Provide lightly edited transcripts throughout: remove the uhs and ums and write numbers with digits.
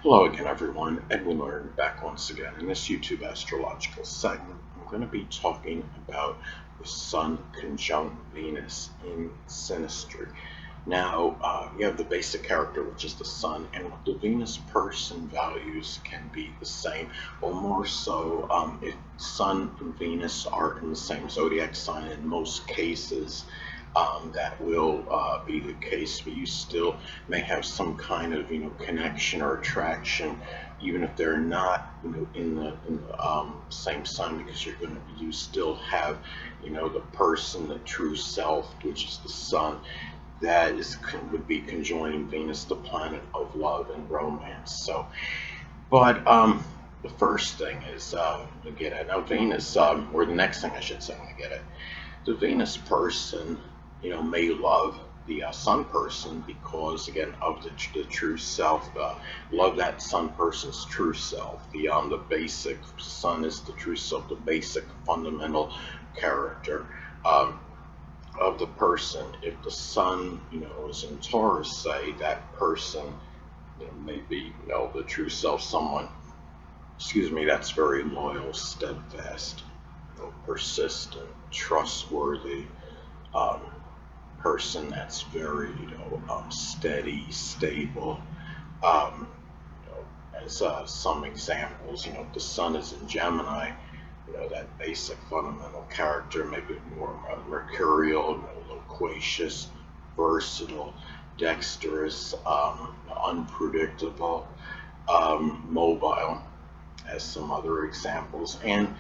Hello again, everyone. Edwin Learnard back once again. In this YouTube astrological segment, I'm going to be talking about the Sun conjunct Venus in Synastry. Now, you have the basic character, which is the Sun, and the Venus person values can be the same, or more so if Sun and Venus are in the same zodiac sign in most cases. That will be the case, but you still may have some kind of connection or attraction, even if they're not in the same sign, because you still have the person, the true self, which is the Sun, that would be conjoining Venus, the planet of love and romance. But the first thing is to get at now Venus, or the next thing I should say when I get it, the Venus person, may love the Sun person because, again, of the true self. Love that Sun person's true self. The basic Sun is the true self, the basic fundamental character of the person. If the Sun, is in Taurus, say, that person, may be, the true self, someone, excuse me, that's very loyal, steadfast, persistent, trustworthy. Um, Person that's very, steady, stable. Um, as some examples, if the Sun is in Gemini, that basic fundamental character, maybe more mercurial, loquacious, versatile, dexterous, unpredictable, mobile, as some other examples. And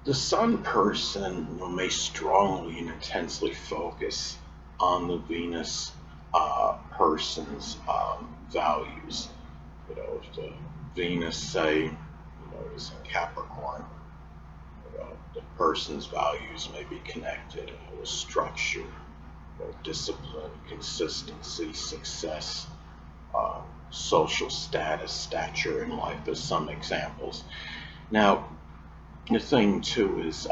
the Sun person, may strongly and intensely focus on the Venus person's values. If the Venus, say, is in Capricorn, the person's values may be connected with structure, discipline, consistency, success, social status, stature in life, as some examples. Now, the thing too is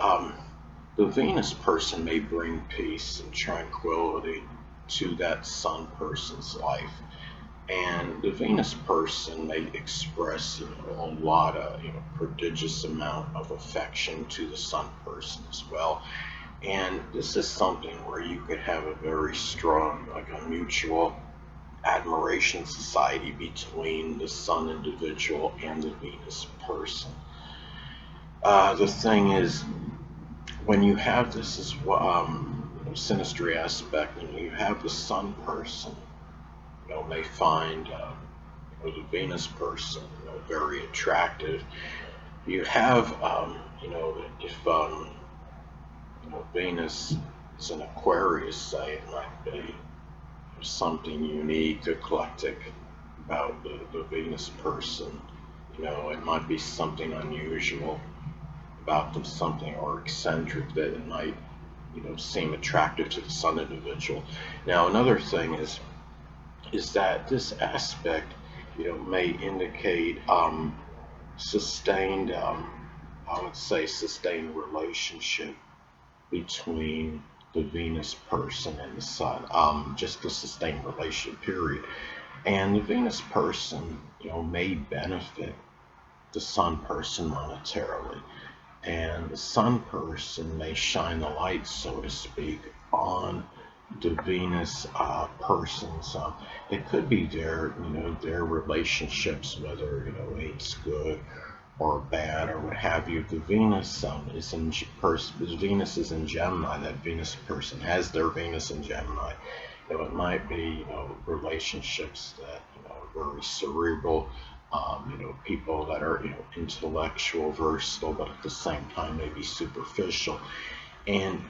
the Venus person may bring peace and tranquility to that Sun person's life, and the Venus person may express a lot of prodigious amount of affection to the Sun person as well. And this is something where you could have a very strong, like a mutual admiration society between the Sun individual and the Venus person. The thing is, when you have this as well, synastry aspect, you have the Sun person, may find the Venus person, very attractive. You have, if Venus is an Aquarius, say, it might be something unique, eclectic about the Venus person. It might be something unusual about them, something or eccentric that it might seem attractive to the Sun individual. Now, another thing is that this aspect may indicate sustained, I would say, sustained relationship between the Venus person and the Sun, just a sustained relationship, period. And the Venus person may benefit the Sun person monetarily, and the Sun person may shine the light, so to speak, on the Venus persons. It could be their relationships, whether it's good or bad or what have you. The Venus Venus is in Gemini. That Venus person has their Venus in Gemini. It might be relationships that are very cerebral. People that are intellectual, versatile, but at the same time maybe superficial. And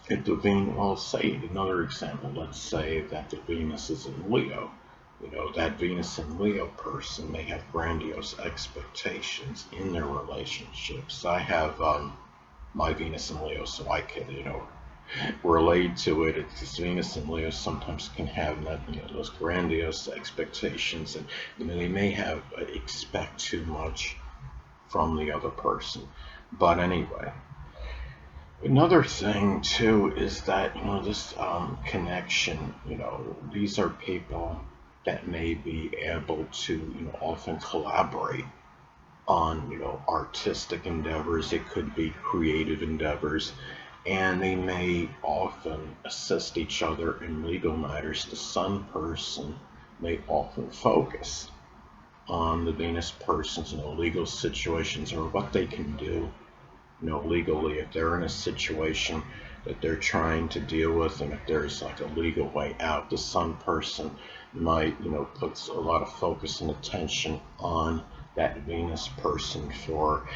if the Venus, well, say another example, let's say that the Venus is in Leo. That Venus in Leo person may have grandiose expectations in their relationships. I have my Venus in Leo, so I can, relate to it. It's Venus and Leo sometimes can have that, those grandiose expectations, and they may have expect too much from the other person. But anyway, another thing too is that this connection. These are people that may be able to, often collaborate on, artistic endeavors. It could be creative endeavors, and they may often assist each other in legal matters. The Sun person may often focus on the Venus person's, legal situations, or what they can do, legally if they're in a situation that they're trying to deal with, and if there's like a legal way out. The Sun person might, puts a lot of focus and attention on that Venus person for,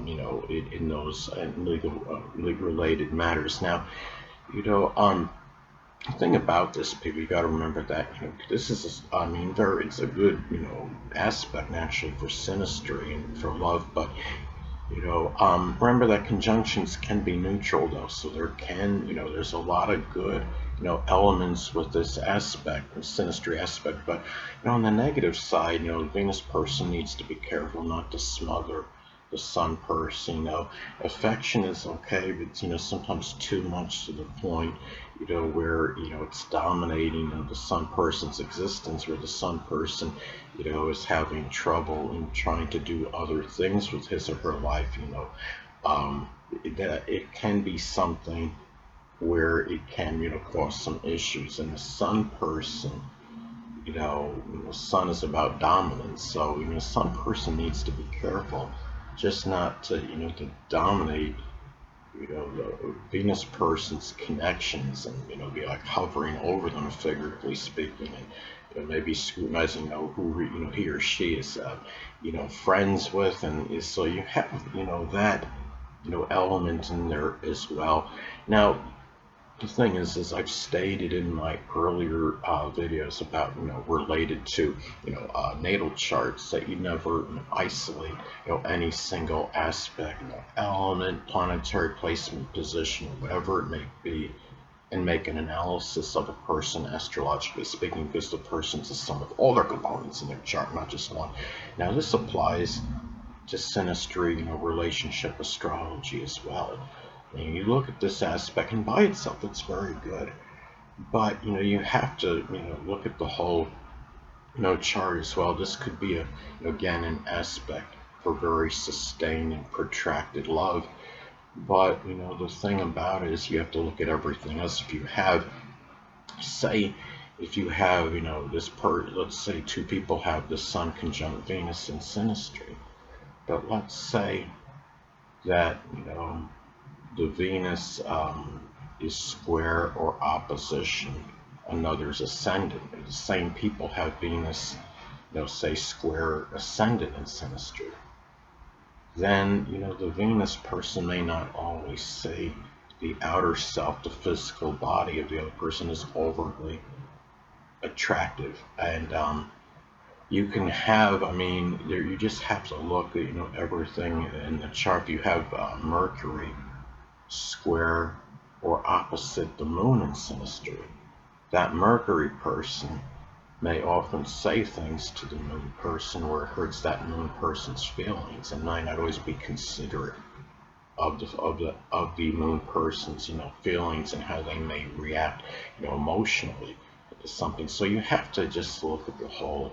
in those legal related matters. Now, the thing about this, people, you got to remember that, this is, it's a good, aspect naturally for synastry and for love, but remember that conjunctions can be neutral though, so there can, there's a lot of good, elements with this aspect, the synastry aspect, but, on the negative side, the Venus person needs to be careful not to smother the Sun person. Affection is okay, but, sometimes too much to the point, where, it's dominating the Sun person's existence, where the Sun person, is having trouble in trying to do other things with his or her life, that it can be something where it can, cause some issues. And the Sun person, the Sun is about dominance, so, the Sun person needs to be careful just not to, to dominate, the Venus person's connections, and, be like hovering over them, figuratively speaking, and, maybe scrutinizing, who, he or she is, friends with, and so you have, that, element in there as well. Now, the thing is I've stated in my earlier videos about, related to, natal charts, that you never isolate, any single aspect, element, planetary placement, position, whatever it may be, and make an analysis of a person astrologically speaking, because the person's the sum of all their components in their chart, not just one. Now this applies to synastry, relationship astrology as well. And you look at this aspect, and by itself it's very good, but you have to, look at the whole, chart as well. This could be again an aspect for very sustained and protracted love, but the thing about it is you have to look at everything else. If you have, say, let's say two people have the Sun conjunct Venus in synastry, but let's say that, the Venus is square or opposition another's ascendant. The same people have Venus, say square ascendant in synastry. Then, the Venus person may not always see the outer self, the physical body of the other person, is overly attractive. And you can have, you just have to look at, everything in the chart. If you have Mercury square or opposite the moon in synastry, that Mercury person may often say things to the moon person where it hurts that moon person's feelings, and might not always be considerate of the moon person's, feelings and how they may react, emotionally to something. So you have to just look at the whole,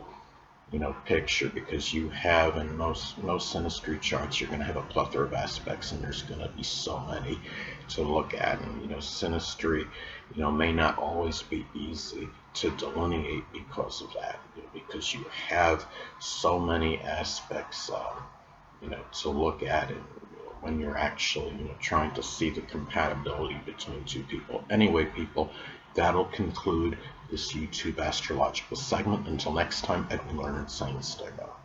picture, because you have, in most synastry charts, you're going to have a plethora of aspects, and there's going to be so many to look at. And synastry, may not always be easy to delineate because of that, because you have so many aspects, to look at it when you're actually, trying to see the compatibility between two people. Anyway, people, that'll conclude this YouTube astrological segment. Until next time, Edwin Learnard saying stay well.